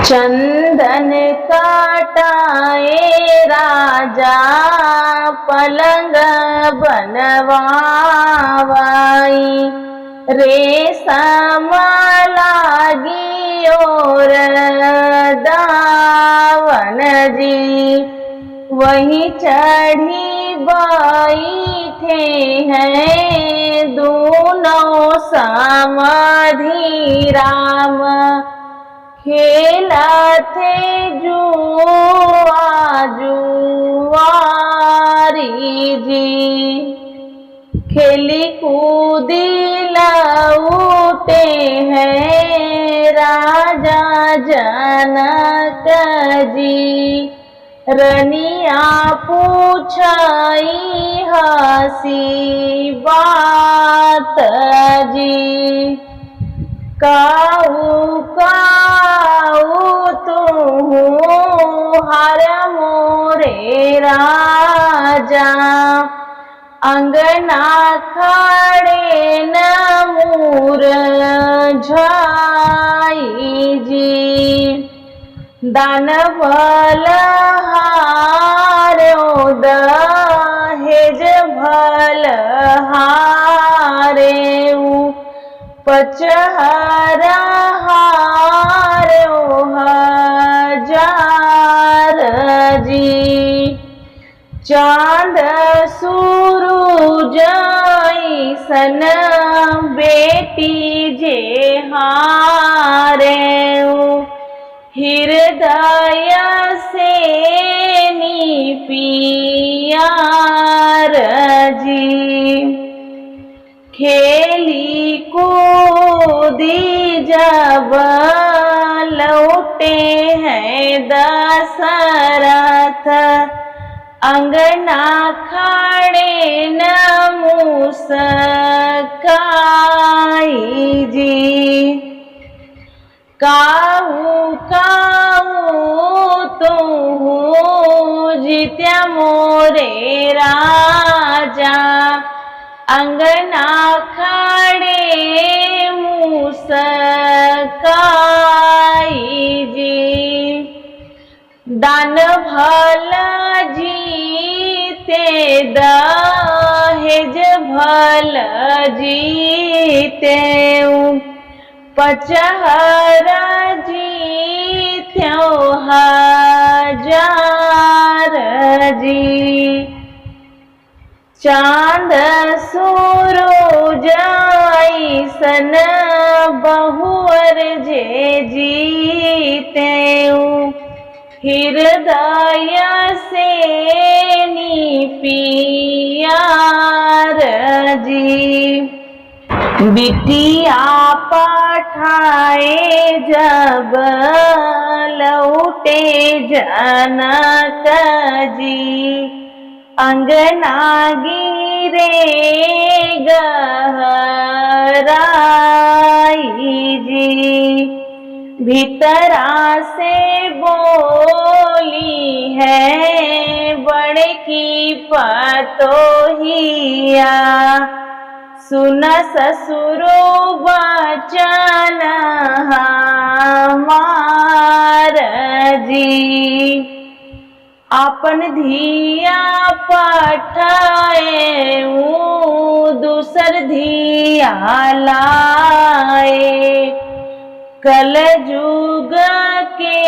चंदन काटाए राजा पलंग बनवाई, रेशम लागी और दावन जी, वही चढ़ी बैठे हैं दोनों समाधि राम, खेला थे जुआ जुआरी जी, खेली कूदी लौटे हैं राजा जनक जी, रनिया पूछाई हसी बात जी, काऊ काऊ तू हर मोरे राजा, अंगना खड़े न मुरझाई जी, दान भल हारो दहेज भल हारे, पचहर हारो हजार जी, चांद सूरज ऐसन बेटी जे हारे, हृदय से नी पियार जी, खेली कूदी जब लौटे हैं दशरथ, अंगना खड़े न मुस्काई जी, काऊ काऊ तू जित्या मोरे राजा, अंगना खड़े मुस्काई जी, दान भल जीते दहेज भल जीते, पचहर जीत्यो हजार जी, चांद सूरज ऐसन बहुअर जे जीते, हृदय से नी पियार जी, बिटिया पठाए जब लौटे जनक जी, अंगना गिरे गहराई जी, भीतरा से बोली है बड़की पतोहिया, सुन ससुरो बचन हमार जी, अपन धिया पठाए दूसर धिया लाए, कल जुग के